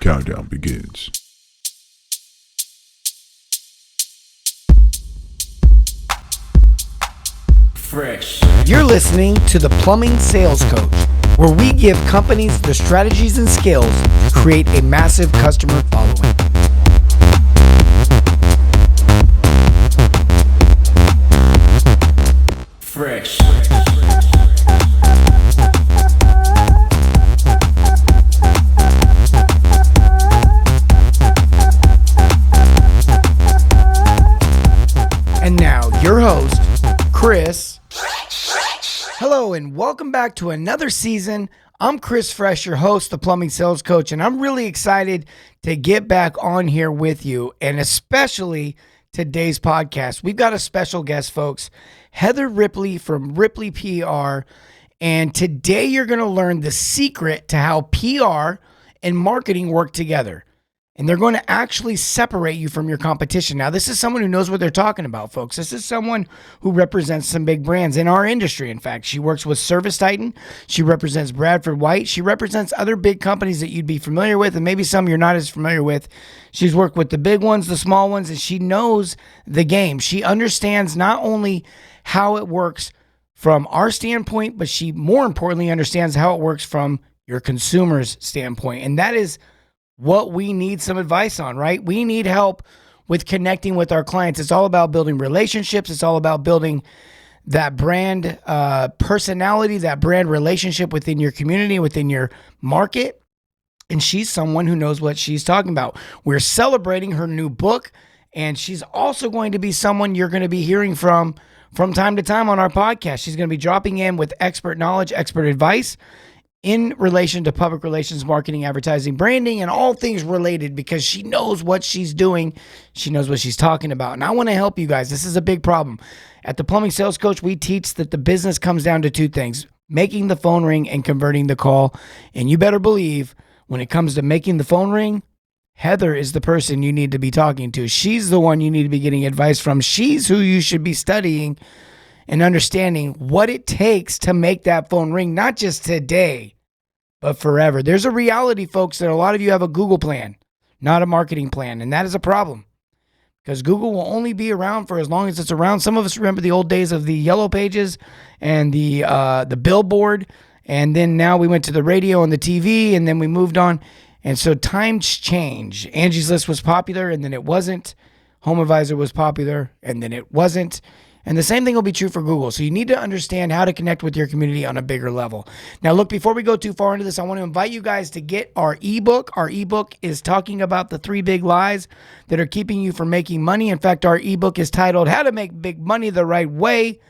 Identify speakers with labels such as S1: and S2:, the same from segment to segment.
S1: countdown begins.
S2: Fresh.
S3: You're listening to the Plumbing Sales Coach, where we give companies the strategies and skills to create a massive customer following.
S2: Fresh.
S3: And now, your host, Chris. Hello, and welcome back to another season. I'm Chris Fresh, your host, the Plumbing Sales Coach, and I'm really excited to get back on here with you, and especially today's podcast. We've got a special guest, folks, Heather Ripley from Ripley PR, and today you're going to learn the secret to how PR and marketing work together. And they're going to actually separate you from your competition. Now, this is someone who knows what they're talking about, folks. This is someone who represents some big brands in our industry. In fact, she works with Service Titan. She represents Bradford White. She represents other big companies that you'd be familiar with, and maybe some you're not as familiar with. She's worked with the big ones, the small ones, and she knows the game. She understands not only how it works from our standpoint, but she more importantly understands how it works from your consumer's standpoint. And that is what we need some advice on, right? We need help with connecting with our clients. It's all about building relationships. It's all about building that brand personality, that brand relationship within your community, within your market. And she's someone who knows what she's talking about. We're celebrating her new book, and she's also going to be someone you're going to be hearing from time to time on our podcast. She's going to be dropping in with expert knowledge, expert advice in relation to public relations, marketing, advertising, branding, and all things related, because she knows what she's doing. She knows what she's talking about. And I want to help you guys. This is a big problem. At the Plumbing Sales Coach, we teach that the business comes down to two things: making the phone ring and converting the call. And you better believe when it comes to making the phone ring, Heather is the person you need to be talking to. She's the one you need to be getting advice from. She's who you should be studying and understanding what it takes to make that phone ring, not just today, but forever. There's a reality, folks, that a lot of you have a Google plan, not a marketing plan, and that is a problem because Google will only be around for as long as it's around. Some of us remember the old days of the yellow pages and the billboard, and then now we went to the radio and the TV, and then we moved on. And so times change. Angie's List was popular, and then it wasn't. Home Advisor was popular, and then it wasn't. And the same thing will be true for Google. So you need to understand how to connect with your community on a bigger level. Now, look, before we go too far into this, I want to invite you guys to get our ebook. Our ebook is talking about the 3 big lies that are keeping you from making money. In fact, our ebook is titled How to Make Big Money the Right Way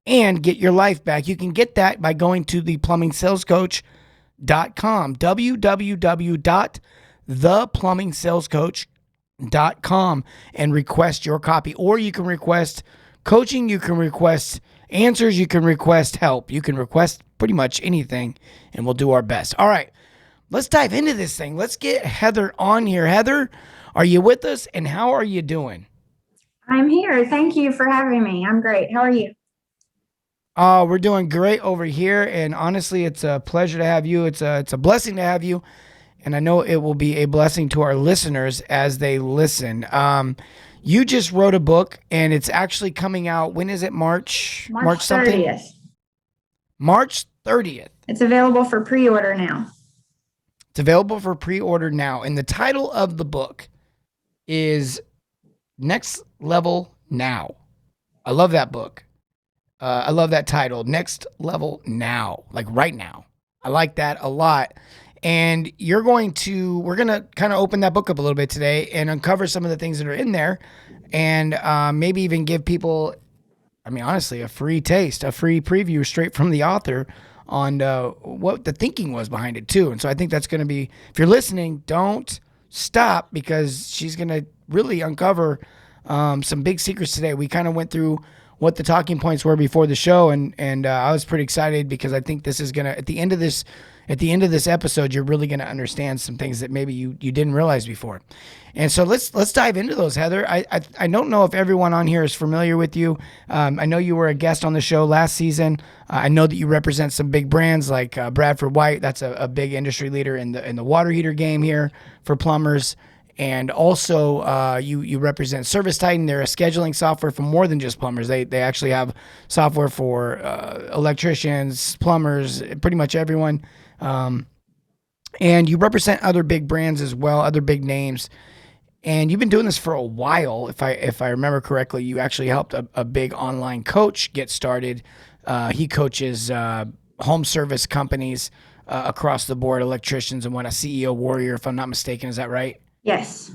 S3: and Get Your Life Back. You can get that by going to theplumbingsalescoach.com, www.theplumbingsalescoach.com, and request your copy. Or you can request coaching, you can request answers, you can request help, you can request pretty much anything, and we'll do our best. All right, let's dive into this thing. Let's get Heather on here. Heather, are you with us, and how are you doing?
S4: I'm here. Thank you for having me. I'm great. How are you?
S3: We're doing great over here, and honestly, it's a pleasure to have you. It's a blessing to have you, and I know it will be a blessing to our listeners as they listen. You just wrote a book, and it's actually coming out. When is it? March something?
S4: 30th.
S3: March 30th.
S4: It's available for pre-order now.
S3: It's available for pre-order now. And the title of the book is Next Level Now. I love that book. I love that title, Next Level Now, like right now. I like that a lot. And we're going to kind of open that book up a little bit today and uncover some of the things that are in there, and maybe even give people, honestly, a free taste, a free preview straight from the author on what the thinking was behind it too. And so I think that's going to be, if you're listening, don't stop, because she's going to really uncover some big secrets today. We kind of went through what the talking points were before the show, and I was pretty excited because I think this is going to, at the end of this at the end of this episode, you're really going to understand some things that maybe you didn't realize before. And so let's dive into those, Heather. I don't know if everyone on here is familiar with you. I know you were a guest on the show last season. I know that you represent some big brands like Bradford White. That's a big industry leader in the water heater game here for plumbers. And also, you represent Service Titan. They're a scheduling software for more than just plumbers. They actually have software for electricians, plumbers, pretty much everyone. And you represent other big brands as well, other big names. And you've been doing this for a while. If I remember correctly, you actually helped a big online coach get started. He coaches home service companies across the board, electricians and a CEO Warrior, if I'm not mistaken. Is that right?
S4: Yes.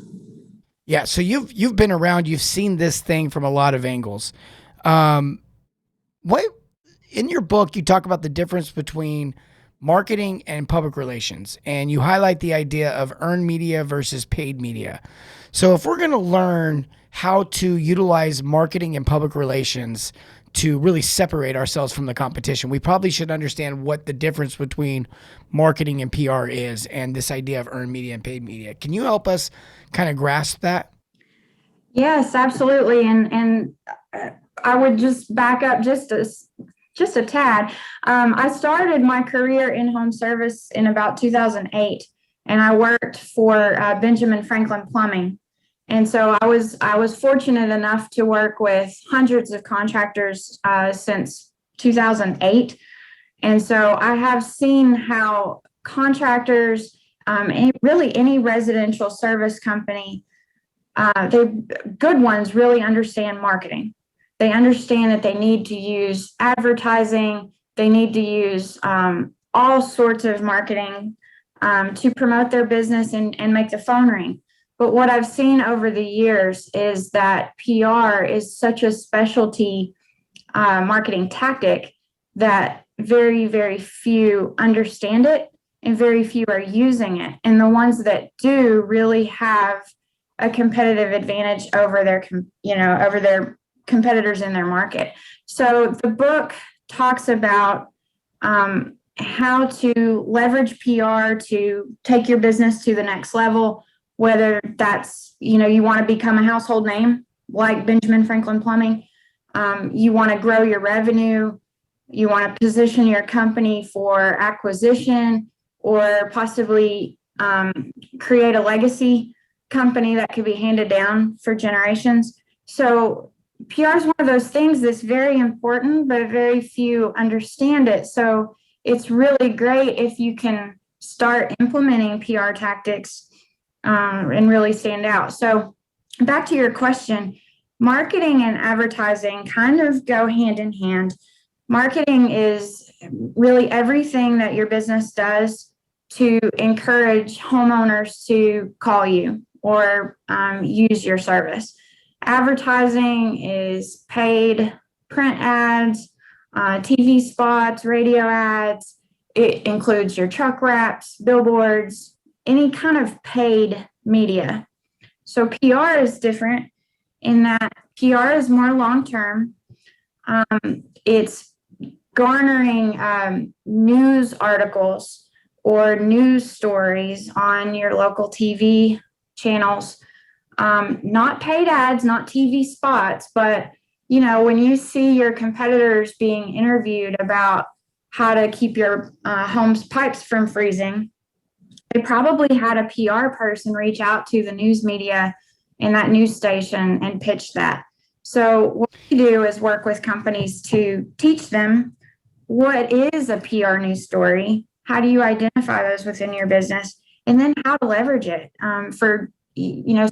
S3: Yeah, so you've been around, you've seen this thing from a lot of angles. What in your book you talk about the difference between marketing and public relations, and you highlight the idea of earned media versus paid media. So if we're going to learn how to utilize marketing and public relations to really separate ourselves from the competition, we probably should understand what the difference between marketing and PR is, and this idea of earned media and paid media. Can you help us kind of grasp that?
S4: Yes, absolutely. And I would just back up just a tad. I started my career in home service in about 2008, and I worked for Benjamin Franklin Plumbing. And so I was fortunate enough to work with hundreds of contractors since 2008. And so I have seen how contractors, really any residential service company, good ones really understand marketing. They understand that they need to use advertising. They need to use all sorts of marketing to promote their business and make the phone ring. But what I've seen over the years is that PR is such a specialty marketing tactic that very, very few understand it and very few are using it. And the ones that do really have a competitive advantage over their competitors in their market. So the book talks about how to leverage PR to take your business to the next level, whether that's, you want to become a household name like Benjamin Franklin Plumbing, you want to grow your revenue, you want to position your company for acquisition, or possibly create a legacy company that could be handed down for generations. So PR is one of those things that's very important, but very few understand it. So it's really great if you can start implementing PR tactics and really stand out. So back to your question, marketing and advertising kind of go hand in hand. Marketing is really everything that your business does to encourage homeowners to call you or use your service. Advertising is paid print ads, TV spots, radio ads. It includes your truck wraps, billboards, any kind of paid media. So PR is different in that PR is more long-term. It's garnering news articles or news stories on your local TV channels. Not paid ads, not TV spots, but when you see your competitors being interviewed about how to keep your home's pipes from freezing, they probably had a PR person reach out to the news media in that news station and pitch that. So what we do is work with companies to teach them what is a PR news story, how do you identify those within your business, and then how to leverage it. For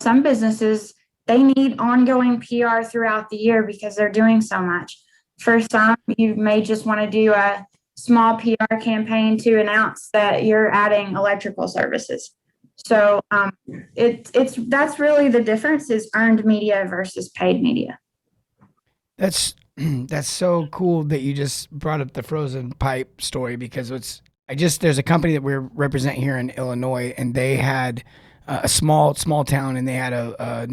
S4: some businesses, they need ongoing PR throughout the year because they're doing so much. For some, you may just want to do a small PR campaign to announce that you're adding electrical services. So that's really the difference, is earned media versus paid media.
S3: That's so cool that you just brought up the frozen pipe story, because there's a company that we represent here in Illinois, and they had a small town, and they had a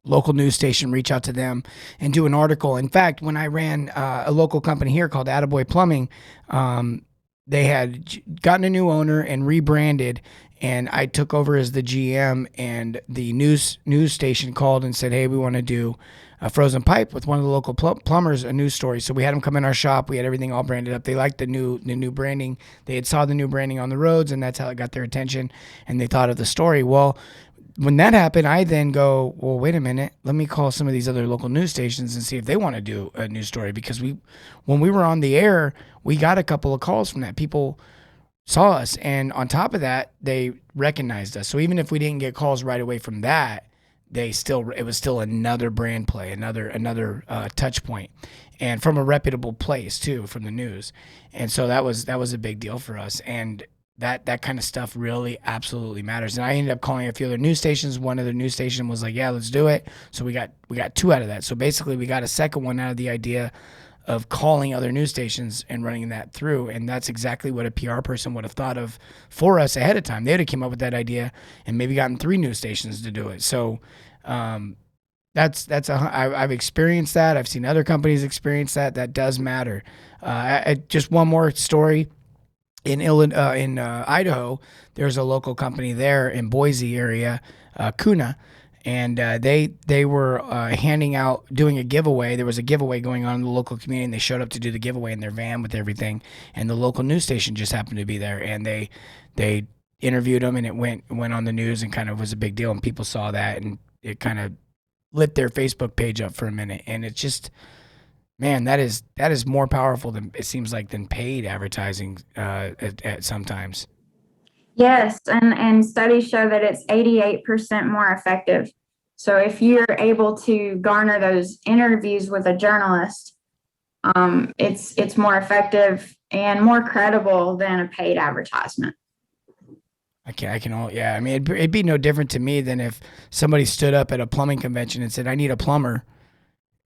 S3: local news station reach out to them and do an article. In fact, when I ran a local company here called Attaboy Plumbing, they had gotten a new owner and rebranded, and I took over as the GM, and the news station called and said, hey, we want to do a frozen pipe with one of the local plumbers, a news story. So we had them come in our shop. We had everything all branded up. They liked the new branding. They had saw the new branding on the roads, and that's how it got their attention, and they thought of the story. Well, when that happened, I then go, well, wait a minute. Let me call some of these other local news stations and see if they want to do a news story, because when we were on the air, we got a couple of calls from that. People saw us, and on top of that, they recognized us. So even if we didn't get calls right away from that, it was still another brand play, another touch point, and from a reputable place too, from the news. And so that was a big deal for us. And that kind of stuff really absolutely matters. And I ended up calling a few other news stations. One other news station was like, yeah, let's do it. So we got two out of that. So basically we got a second one out of the idea of calling other news stations and running that through. And that's exactly what a PR person would have thought of for us ahead of time. They would have came up with that idea and maybe gotten 3 news stations to do it. So I've experienced that. I've seen other companies experience that. That does matter. Just one more story. In Idaho, there's a local company there in Boise area, Kuna, and they were doing a giveaway. There was a giveaway going on in the local community, and they showed up to do the giveaway in their van with everything. And the local news station just happened to be there, and they interviewed them, and it went on the news and kind of was a big deal. And people saw that, and it kind of lit their Facebook page up for a minute. And it's just, man, that is more powerful than it seems like than paid advertising at sometimes.
S4: Yes, and studies show that it's 88% more effective. So if you're able to garner those interviews with a journalist, it's more effective and more credible than a paid advertisement.
S3: Yeah. I mean, it'd be no different to me than if somebody stood up at a plumbing convention and said, I need a plumber.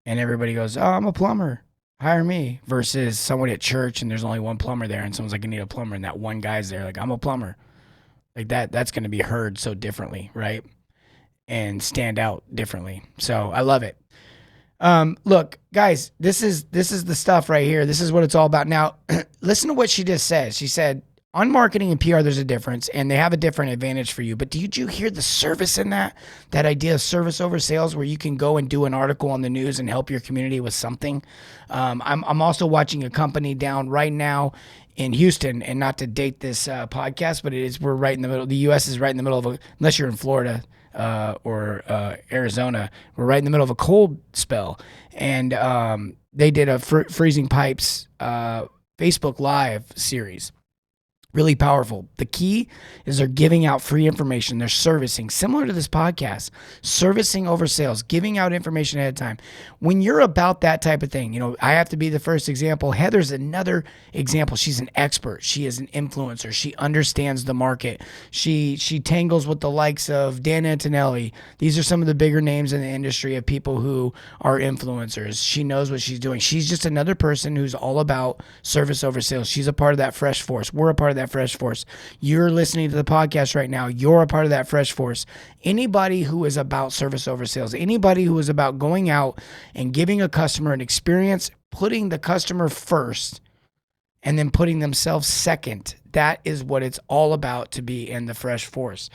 S3: And everybody goes, oh, I'm a plumber, hire me, versus someone at church and there's only one plumber there and someone's like, I need a plumber. And that one guy's there like, I'm a plumber. Like that's going to be heard so differently, right? And stand out differently. So I love it. Look, guys, this is the stuff right here. This is what it's all about. Now, listen to what she just says. She said, on marketing and PR, there's a difference, and they have a different advantage for you. But did you hear the service in that? That idea of service over sales, where you can go and do an article on the news and help your community with something. I'm also watching a company down right now in Houston, and not to date this podcast, but we're right in the middle. The U.S. is right in the middle of unless you're in Florida or Arizona, we're right in the middle of a cold spell, and they did a freezing pipes Facebook Live series. Really powerful. The key is they're giving out free information. They're servicing, similar to this podcast, servicing over sales, giving out information ahead of time. When you're about that type of thing, I have to be the first example. Heather's another example. She's an expert. She is an influencer. She understands the market. She tangles with the likes of Dan Antonelli. These are some of the bigger names in the industry of people who are influencers. She knows what she's doing. She's just another person who's all about service over sales. She's a part of that fresh force. We're a part of that fresh force. You're listening to the podcast right now. You're a part of that fresh force. Anybody who is about service over sales, anybody who is about going out and giving a customer an experience, putting the customer first and then putting themselves second, that is what it's all about to be in the fresh force.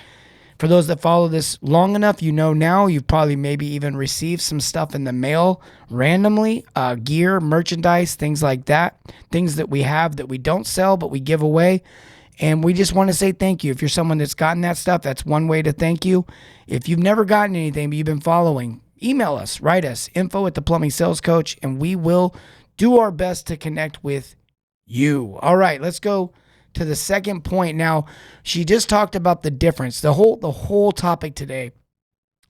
S3: For those that follow this long enough, now you've probably maybe even received some stuff in the mail randomly, gear, merchandise, things like that, things that we have that we don't sell but we give away. And we just want to say thank you. If you're someone that's gotten that stuff, that's one way to thank you. If you've never gotten anything but you've been following, email us, write us, info@theplumbingsalescoach, and we will do our best to connect with you. All right, let's go to the second point. Now, she just talked about the difference. The whole topic today,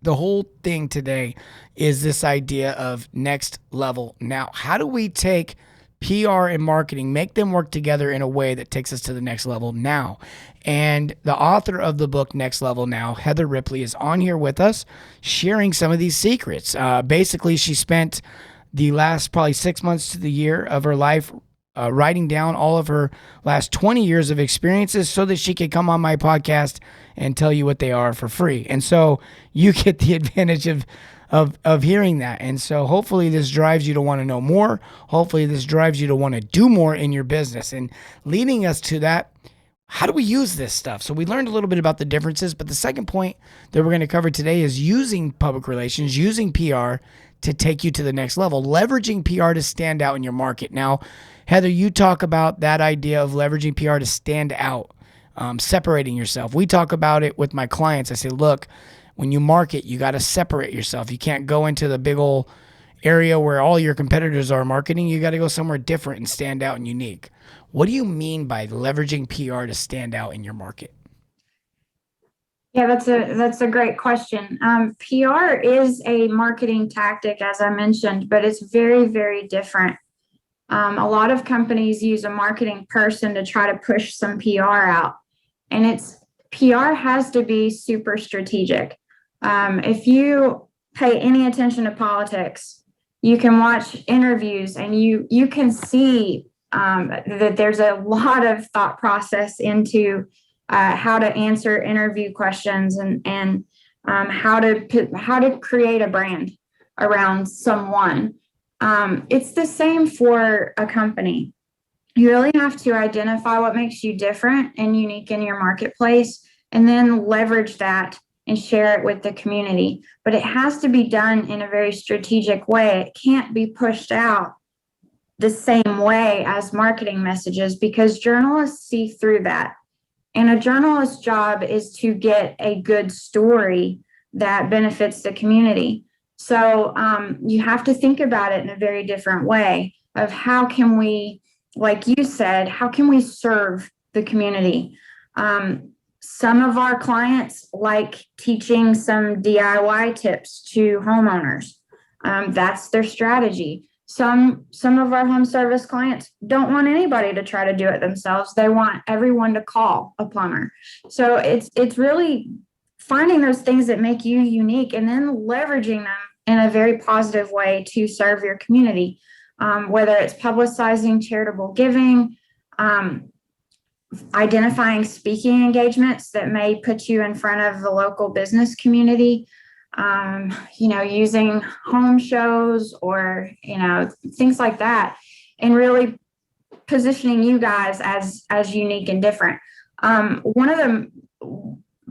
S3: the whole thing today is this idea of next level. Now, how do we take PR and marketing, make them work together in a way that takes us to the next level now? And the author of the book, Next Level Now, Heather Ripley, is on here with us sharing some of these secrets. Basically, she spent the last probably 6 months to the year of her life writing down all of her last 20 years of experiences so that she could come on my podcast and tell you what they are for free. And so you get the advantage of of hearing that. And so hopefully this drives you to want to know more. Hopefully this drives you to want to do more in your business. And leading us to that, how do we use this stuff? So we learned a little bit about the differences, but the second point that we're going to cover today is using public relations, using PR to take you to the next level, leveraging PR to stand out in your market. Now, Heather, you talk about that idea of leveraging PR to stand out, separating yourself. We talk about it with my clients. I say, look, when you market, you got to separate yourself. You can't go into the big old area where all your competitors are marketing. You got to go somewhere different and stand out and unique. What do you mean by leveraging PR to stand out in your market?
S4: Yeah, that's a great question. PR is a marketing tactic, as I mentioned, but it's very, very different. A lot of companies use a marketing person to try to push some PR out, and PR has to be super strategic. If you pay any attention to politics, you can watch interviews and you can see that there's a lot of thought process into how to answer interview questions and how to create a brand around someone. It's the same for a company. You really have to identify what makes you different and unique in your marketplace, and then leverage that and share it with the community. But it has to be done in a very strategic way. It can't be pushed out the same way as marketing messages, because journalists see through that. And a journalist's job is to get a good story that benefits the community. So you have to think about it in a very different way of how can we, like you said, how can we serve the community? Some of our clients like teaching some DIY tips to homeowners. That's their strategy. Some of our home service clients don't want anybody to try to do it themselves. They want everyone to call a plumber. So it's really finding those things that make you unique and then leveraging them in a very positive way to serve your community, whether it's publicizing charitable giving, identifying speaking engagements that may put you in front of the local business community, using home shows or, things like that, and really positioning you guys as unique and different. One of the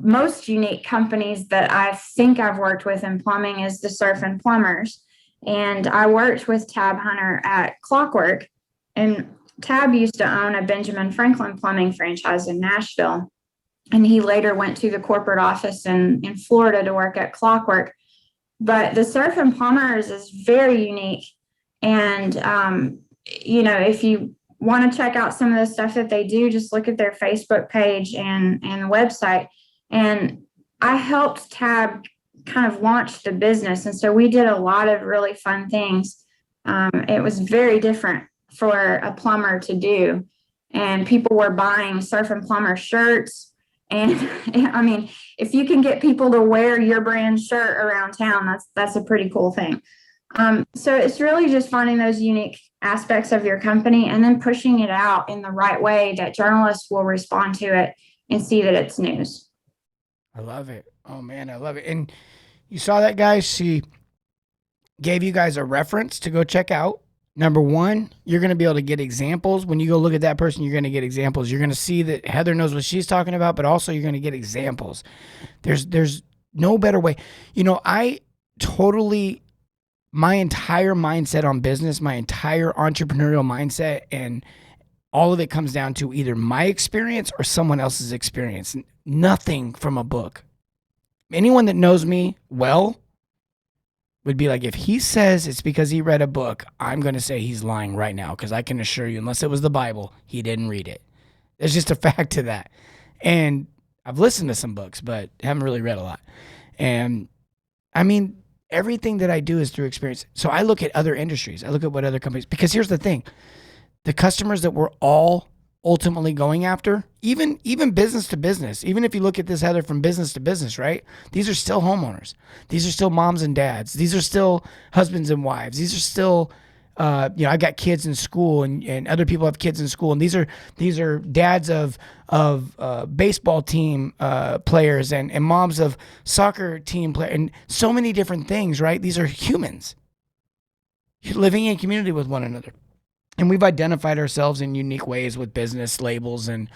S4: most unique companies that I think I've worked with in plumbing is the Surf and Plumbers. And I worked with Tab Hunter at Clockwork, and Tab used to own a Benjamin Franklin plumbing franchise in Nashville. And he later went to the corporate office in Florida to work at Clockwork. But the Surf and Plumbers is very unique. And, if you want to check out some of the stuff that they do, just look at their Facebook page and website. And I helped Tab kind of launch the business. And so we did a lot of really fun things. It was very different for a plumber to do. And people were buying Surf and Plumber shirts. And I mean, if you can get people to wear your brand shirt around town, that's a pretty cool thing. So it's really just finding those unique aspects of your company and then pushing it out in the right way that journalists will respond to it and see that it's news.
S3: I love it. Oh man, I love it. And you saw that, guys. She gave you guys a reference to go check out. Number one, you're going to be able to get examples. When you go look at that person, you're going to get examples. You're going to see that Heather knows what she's talking about, but also you're going to get examples. There's no better way. My entire mindset on business, my entire entrepreneurial mindset, and all of it comes down to either my experience or someone else's experience. Nothing from a book. Anyone that knows me well would be like, if he says it's because he read a book, I'm going to say he's lying right now, because I can assure you, unless it was the Bible, he didn't read it. There's just a fact to that. And I've listened to some books, but haven't really read a lot. And I mean, everything that I do is through experience. So I look at other industries. I look at what other companies, because here's the thing. The customers that we're all ultimately going after, even business to business, even if you look at this, Heather, from business to business, right? These are still homeowners. These are still moms and dads. These are still husbands and wives. These are still I got kids in school, and other people have kids in school, and these are dads of baseball team players and moms of soccer team players, and so many different things, right? These are humans living in community with one another. And we've identified ourselves in unique ways with business labels and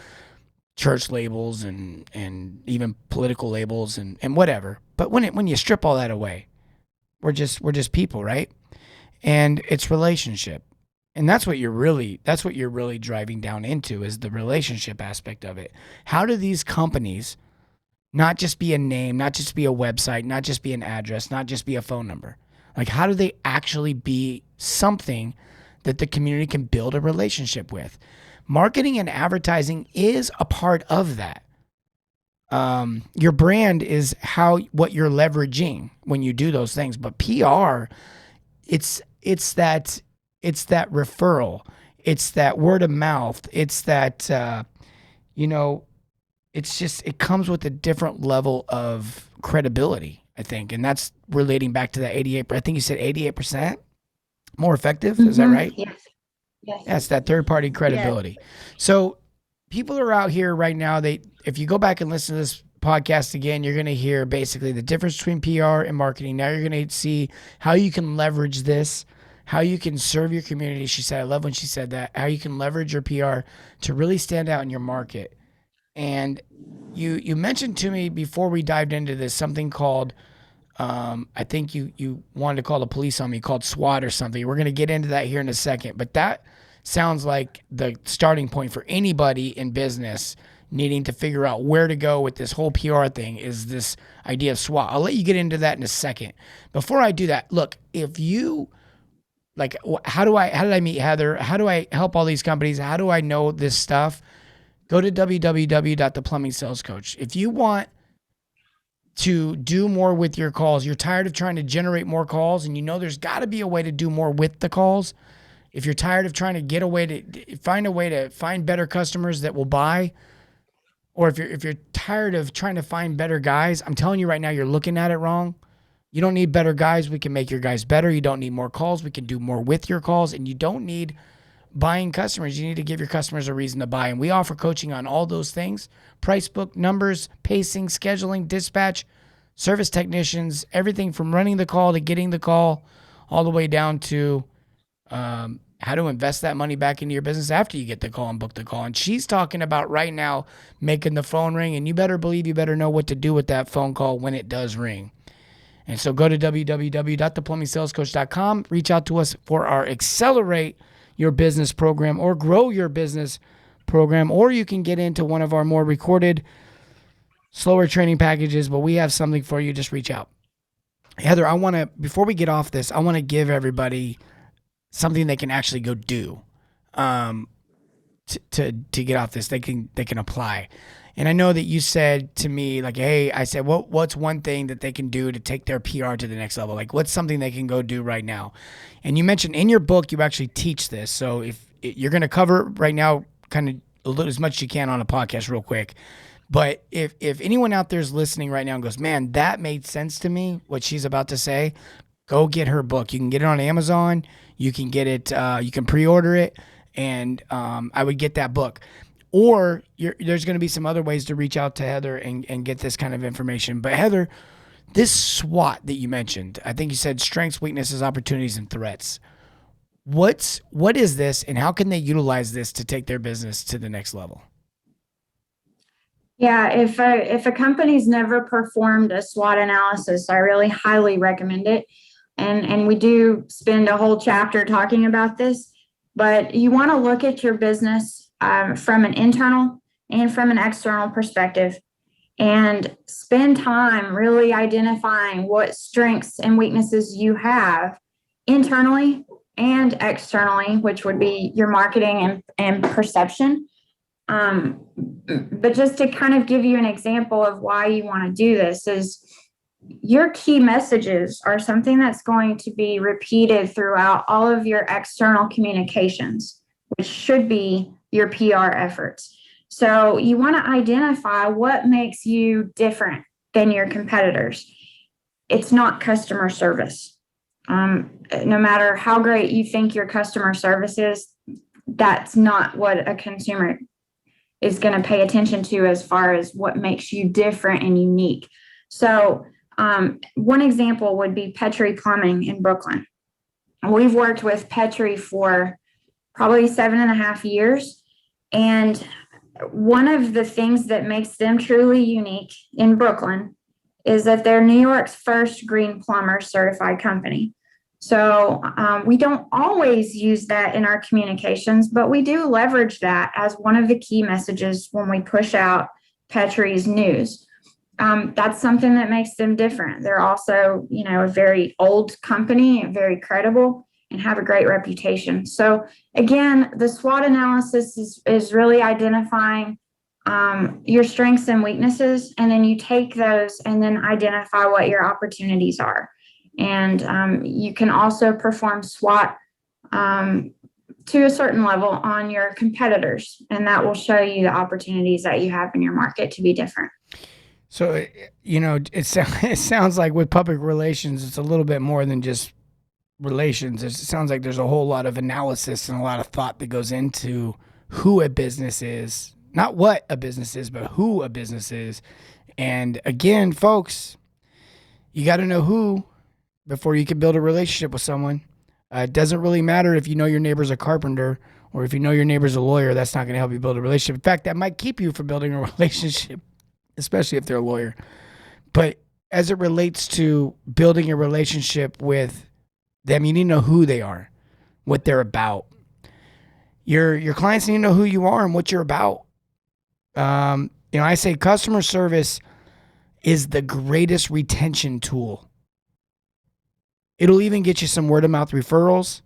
S3: church labels and even political labels and whatever. But when you strip all that away, we're just people, right? And it's relationship. And that's what you're really driving down into, is the relationship aspect of it. How do these companies not just be a name, not just be a website, not just be an address, not just be a phone number? Like, how do they actually be something that the community can build a relationship with? Marketing and advertising is a part of that. Your brand is what you're leveraging when you do those things. But PR, it's that referral, it's that word of mouth, it's that it comes with a different level of credibility, I think, and that's relating back to that 88. I think you said 88% more effective. Is that right?
S4: Yes. Yes.
S3: That's that third party credibility. Yes. So people are out here right now. If you go back and listen to this podcast again, you're going to hear basically the difference between PR and marketing. Now you're going to see how you can leverage this, how you can serve your community. She said, I love when she said that, how you can leverage your PR to really stand out in your market. And you mentioned to me before we dived into this something called, I think you wanted to call the police on me, called SWAT or something. We're going to get into that here in a second. But that sounds like the starting point for anybody in business needing to figure out where to go with this whole PR thing, is this idea of SWAT. I'll let you get into that in a second. Before I do that, look, if you like, how did I meet Heather? How do I help all these companies? How do I know this stuff? Go to www.theplumbingsalescoach. If you want to do more with your calls, you're tired of trying to generate more calls, and there's got to be a way to do more with the calls. If you're tired of trying to find a way to find better customers that will buy, or if you're tired of trying to find better guys, I'm telling you right now, you're looking at it wrong. You don't need better guys. We can make your guys better. You don't need more calls. We can do more with your calls, and you don't need buying customers. You need to give your customers a reason to buy. And we offer coaching on all those things: price book, numbers, pacing, scheduling, dispatch, service technicians, everything from running the call to getting the call, all the way down to how to invest that money back into your business after you get the call and book the call. And she's talking about right now making the phone ring, and you better believe you better know what to do with that phone call when it does ring. And so go to www.theplumbingsalescoach.com, reach out to us for our Accelerate Your Business program or Grow Your Business program, or you can get into one of our more recorded, slower training packages, but we have something for you. Just reach out. Heather, before we get off this, I want to give everybody something they can actually go do to get off this. They can apply. And I know that you said to me, like, hey, I said, what's one thing that they can do to take their PR to the next level? Like, what's something they can go do right now? And you mentioned in your book, you actually teach this. So if you're going to cover right now, kind of a little, as much as you can on a podcast real quick. But if anyone out there is listening right now and goes, man, that made sense to me, what she's about to say, go get her book. You can get it on Amazon. You can get it, you can pre-order it. And I would get that book. Or there's going to be some other ways to reach out to Heather and get this kind of information. But Heather, this SWOT that you mentioned, I think you said strengths, weaknesses, opportunities, and threats. What is this, and how can they utilize this to take their business to the next level?
S4: Yeah, if a company's never performed a SWOT analysis, I really highly recommend it. And we do spend a whole chapter talking about this, but you want to look at your business from an internal and from an external perspective, and spend time really identifying what strengths and weaknesses you have internally and externally, which would be your marketing and perception. But just to kind of give you an example of why you want to do this is your key messages are something that's going to be repeated throughout all of your external communications, which should be your PR efforts. So you want to identify what makes you different than your competitors. It's not customer service. No matter how great you think your customer service is, that's not what a consumer is going to pay attention to as far as what makes you different and unique. So, one example would be Petrie Plumbing in Brooklyn. We've worked with Petrie for probably 7.5 years. And one of the things that makes them truly unique in Brooklyn is that they're New York's first green plumber certified company. So we don't always use that in our communications, but we do leverage that as one of the key messages when we push out Petrie's news. That's something that makes them different. They're also, a very old company, very credible, and have a great reputation. So again, the SWOT analysis is really identifying your strengths and weaknesses, and then you take those and then identify what your opportunities are. And you can also perform SWOT to a certain level on your competitors, and that will show you the opportunities that you have in your market to be different.
S3: So, it sounds like with public relations, it's a little bit more than just relations. It sounds like there's a whole lot of analysis and a lot of thought that goes into who a business is, not what a business is, but who a business is. And again, folks, you got to know who before you can build a relationship with someone. It doesn't really matter if you know your neighbor's a carpenter or if you know your neighbor's a lawyer. That's not going to help you build a relationship. In fact, that might keep you from building a relationship, especially if they're a lawyer. But as it relates to building a relationship with them, you need to know who they are, what they're about. Your clients need to know who you are and what you're about. I say customer service is the greatest retention tool. It'll even get you some word of mouth referrals.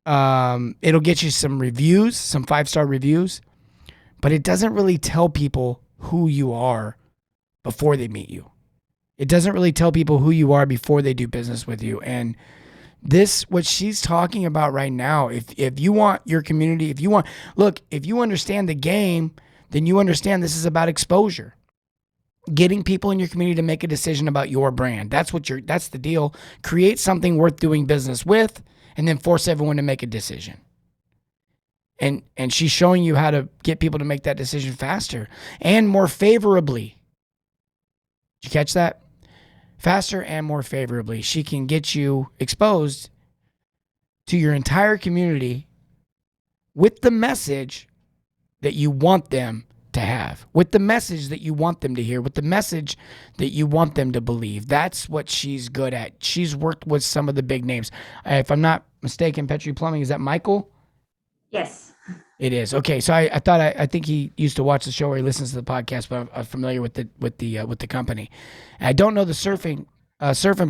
S3: It'll get you some reviews, some 5-star reviews, but it doesn't really tell people who you are before they meet you. It doesn't really tell people who you are before they do business with you. And this, what she's talking about right now, if you want your community, if you understand the game, then you understand this is about exposure. Getting people in your community to make a decision about your brand. That's the deal. Create something worth doing business with, and then force everyone to make a decision. And she's showing you how to get people to make that decision faster and more favorably. Did you catch that? Faster and more favorably. She can get you exposed to your entire community with the message that you want them to have, with the message that you want them to hear, with the message that you want them to believe. That's what she's good at. She's worked with some of the big names. If I'm not mistaken, Petrie Plumbing, is that Michael?
S4: Yes.
S3: It is. Okay. So I think he used to watch the show or he listens to the podcast, but I'm familiar with the company. And I don't know the surfing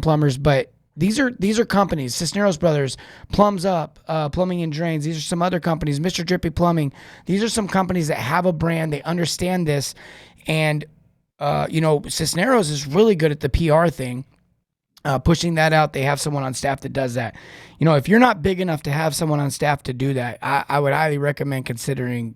S3: plumbers, but these are companies. Cisneros Brothers, Plums Up, Plumbing and Drains. These are some other companies. Mr. Drippy Plumbing. These are some companies that have a brand. They understand this, and Cisneros is really good at the PR thing, pushing that out. They have someone on staff that does that. If you're not big enough to have someone on staff to do that, I would highly recommend considering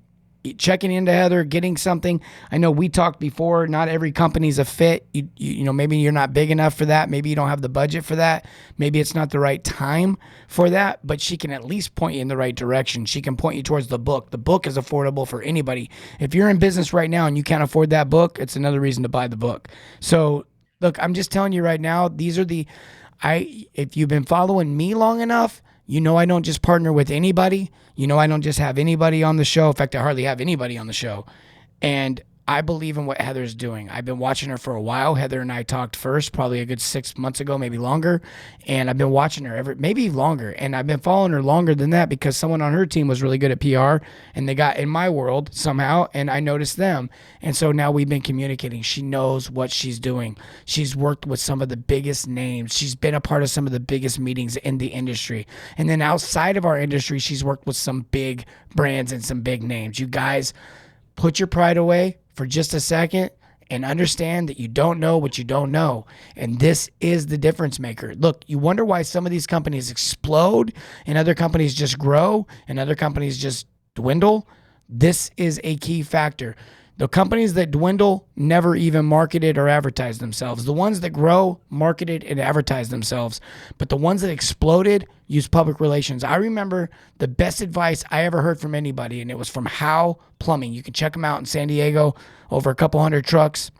S3: checking into Heather, getting something. I know we talked before, not every company's a fit. Maybe you're not big enough for that. Maybe you don't have the budget for that. Maybe it's not the right time for that, but she can at least point you in the right direction. She can point you towards the book. The book is affordable for anybody. If you're in business right now and you can't afford that book, it's another reason to buy the book. So look, I'm just telling you right now, these are if you've been following me long enough, I don't just partner with anybody. I don't just have anybody on the show. In fact, I hardly have anybody on the show. And I believe in what Heather's doing. I've been watching her for a while. Heather and I talked first, probably a good 6 months ago, maybe longer. And I've been watching her maybe longer. And I've been following her longer than that because someone on her team was really good at PR and they got in my world somehow and I noticed them. And so now we've been communicating. She knows what she's doing. She's worked with some of the biggest names. She's been a part of some of the biggest meetings in the industry. And then outside of our industry, she's worked with some big brands and some big names. You guys, put your pride away for just a second and understand that you don't know what you don't know. And this is the difference maker. Look, you wonder why some of these companies explode and other companies just grow and other companies just dwindle. This is a key factor. The companies that dwindle never even marketed or advertised themselves. The ones that grow marketed and advertised themselves. But the ones that exploded used public relations. I remember the best advice I ever heard from anybody, and it was from Howe Plumbing. You can check them out in San Diego, over a couple hundred trucks.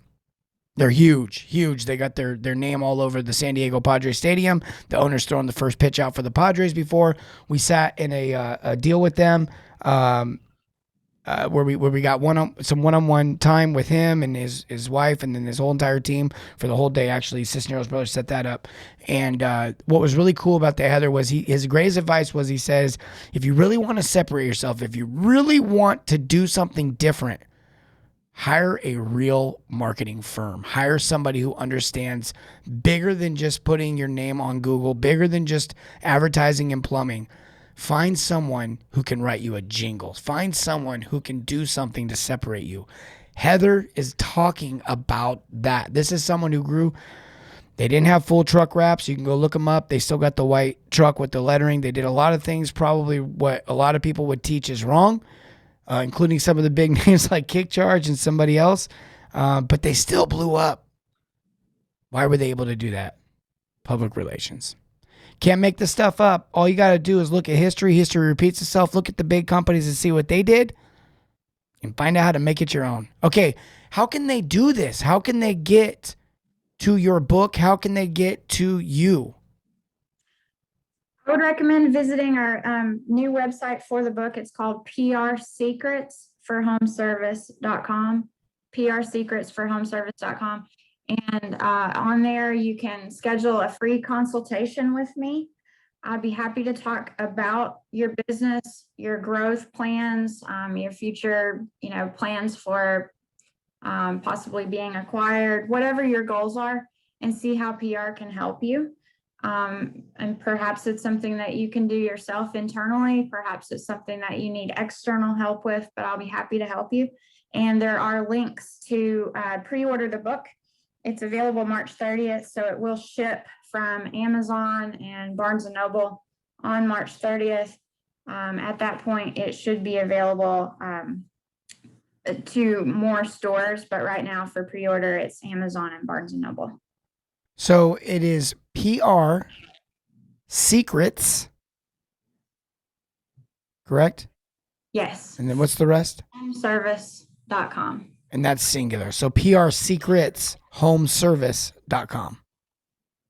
S3: They're huge. They got their name all over the San Diego Padres Stadium. The owner's throwing the first pitch out for the Padres before. We sat in a deal with them. Where we got some one-on-one time with him and his wife and then his whole entire team for the whole day. Actually, Cisneros Brothers set that up. And what was really cool about that, Heather, was his greatest advice was, he says, if you really want to separate yourself, if you really want to do something different, hire a real marketing firm. Hire somebody who understands bigger than just putting your name on Google, bigger than just advertising and plumbing. Find someone who can write you a jingle. Find someone who can do something to separate you. Heather is talking about that. This is someone who grew. They didn't have full truck wraps. You can go look them up. They still got the white truck with the lettering. They did a lot of things, probably what a lot of people would teach is wrong, including some of the big names like Kick Charge and somebody else. But they still blew up. Why were they able to do that? Public relations. Can't make this stuff up. All you got to do is look at history. History repeats itself. Look at the big companies and see what they did and find out how to make it your own. Okay, how can they do this? How can they get to your book? How can they get to you?
S4: I would recommend visiting our new website for the book. It's called prsecretsforhomeservice.com. prsecretsforhomeservice.com. And on there, you can schedule a free consultation with me. I'd be happy to talk about your business, your growth plans, your future, plans for possibly being acquired, whatever your goals are, and see how PR can help you. And perhaps it's something that you can do yourself internally. Perhaps it's something that you need external help with, but I'll be happy to help you. And there are links to pre-order the book. It's available March 30th, so it will ship from Amazon and Barnes & Noble on March 30th. At that point, it should be available to more stores, but right now for pre-order, it's Amazon and Barnes & Noble.
S3: So it is PR Secrets, correct?
S4: Yes.
S3: And then what's the rest?
S4: Homeservice.com.
S3: And that's singular. So PR Secrets Homeservice.com.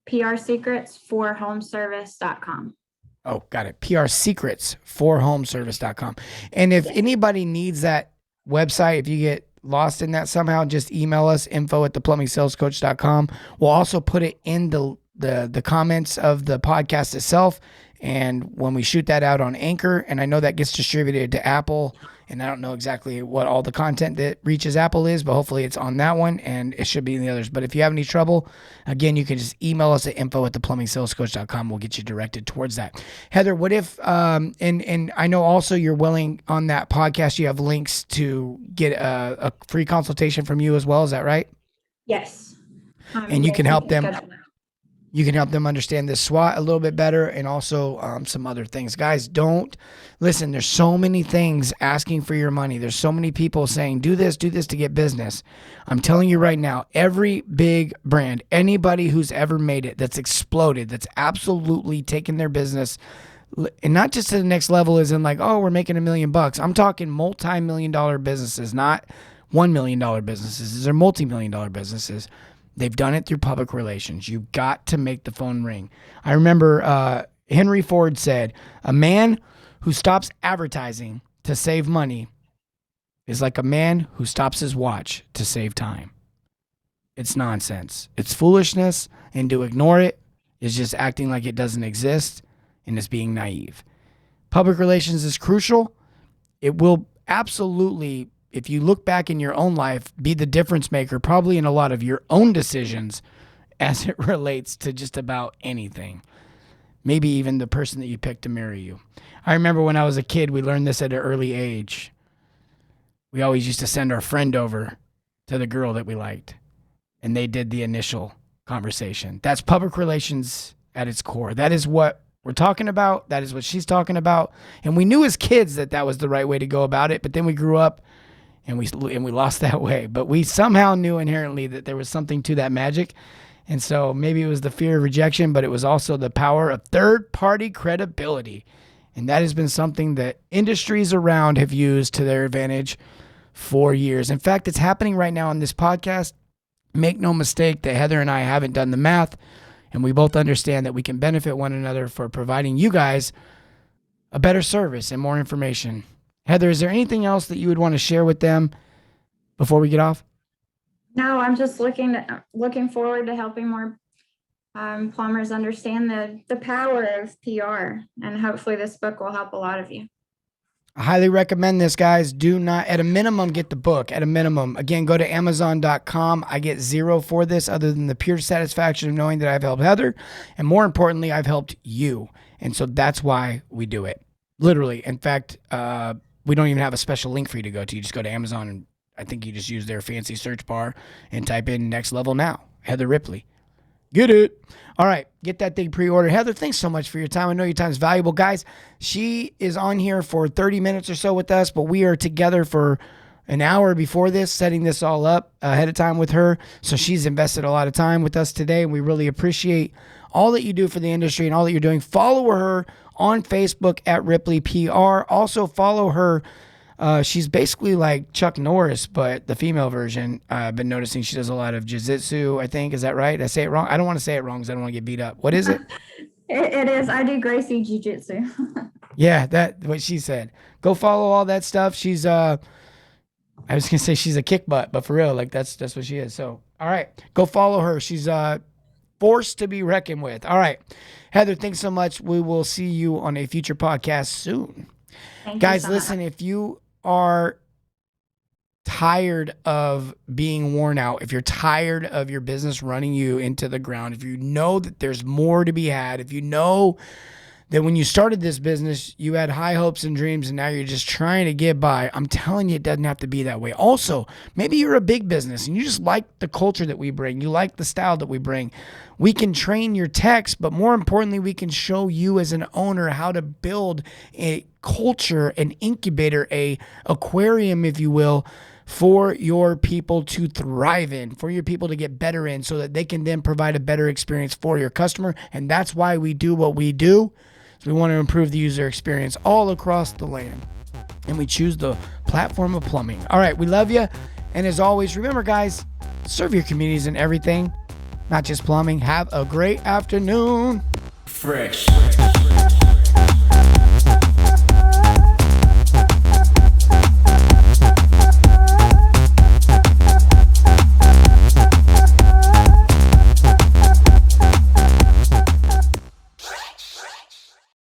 S4: PR Secrets for Homeservice.com.
S3: Oh, got it. PR Secrets for Homeservice.com. And if anybody needs that website, if you get lost in that somehow, just email us, info@theplumbingsalescoach.com. We'll also put it in the comments of the podcast itself. And when we shoot that out on Anchor, and I know that gets distributed to Apple, and I don't know exactly what all the content that reaches Apple is, but hopefully it's on that one, and it should be in the others. But if you have any trouble, again, you can just email us at info@theplumbingsalescoach.com. We'll get you directed towards that. Heather, what if, and I know also you're willing on that podcast, you have links to get a free consultation from you as well. Is that right?
S4: Yes.
S3: And you can help them. You can help them understand this SWOT a little bit better, and also some other things. Guys, don't listen. There's so many things asking for your money. There's so many people saying, do this to get business. I'm telling you right now, every big brand, anybody who's ever made it, that's exploded, that's absolutely taken their business, and not just to the next level as in like, oh, we're making $1 million. I'm talking multi-million-dollar businesses, not $1 million businesses. These are multi-million-dollar businesses. They've done it through public relations. You've got to make the phone ring. I remember Henry Ford said, a man who stops advertising to save money is like a man who stops his watch to save time. It's nonsense. It's foolishness, and to ignore it is just acting like it doesn't exist, and it's being naive. Public relations is crucial. It will absolutely, if you look back in your own life, be the difference maker probably in a lot of your own decisions as it relates to just about anything. Maybe even the person that you picked to marry you. I remember when I was a kid, we learned this at an early age. We always used to send our friend over to the girl that we liked, and they did the initial conversation. That's public relations at its core. That is what we're talking about. That is what she's talking about. And we knew as kids that that was the right way to go about it, but then we grew up and we lost that way. But we somehow knew inherently that there was something to that magic. And so maybe it was the fear of rejection, but it was also the power of third-party credibility. And that has been something that industries around have used to their advantage for years. In fact, it's happening right now on this podcast. Make no mistake that Heather and I haven't done the math, and we both understand that we can benefit one another for providing you guys a better service and more information. Heather, is there anything else that you would want to share with them before we get off?
S4: No, I'm just looking forward to helping more plumbers understand the power of PR, and hopefully this book will help a lot of you.
S3: I highly recommend this, guys. Do not, at a minimum, get the book. At a minimum. Again, go to Amazon.com. I get zero for this other than the pure satisfaction of knowing that I've helped Heather. And more importantly, I've helped you. And so that's why we do it. Literally. In fact, we don't even have a special link for you to go to. You just go to Amazon, and I think you just use their fancy search bar and type in Next Level Now. Heather Ripley. Get it. All right. Get that thing pre-ordered. Heather, thanks so much for your time. I know your time is valuable. Guys, she is on here for 30 minutes or so with us, but we are together for an hour before this, setting this all up ahead of time with her. So she's invested a lot of time with us today, and we really appreciate all that you do for the industry and all that you're doing. Follow her on Facebook at Ripley PR. Also follow her. She's basically like Chuck Norris, but the female version. I've been noticing she does a lot of jiu-jitsu, I think. Is that right? Did I say it wrong? I don't want to say it wrong because I don't want to get beat up. What is it?
S4: It is. I do Gracie Jiu-Jitsu.
S3: Yeah, that's what she said. Go follow all that stuff. She's I was gonna say she's a kick butt, but for real, like that's what she is. So all right, go follow her. She's forced to be reckoned with. All right, Heather, thanks so much. We will see you on a future podcast soon. Guys, listen, if you are tired of being worn out, if you're tired of your business running you into the ground, if you know that there's more to be had, if you know that when you started this business, you had high hopes and dreams and now you're just trying to get by, I'm telling you, it doesn't have to be that way. Also, maybe you're a big business and you just like the culture that we bring. You like the style that we bring. We can train your techs, but more importantly, we can show you as an owner how to build a culture, an incubator, a aquarium, if you will, for your people to thrive in, for your people to get better in, so that they can then provide a better experience for your customer. And that's why we do what we do. So we want to improve the user experience all across the land. And we choose the platform of plumbing. All right, we love you. And as always, remember, guys, serve your communities in everything, not just plumbing. Have a great afternoon.
S2: Fresh.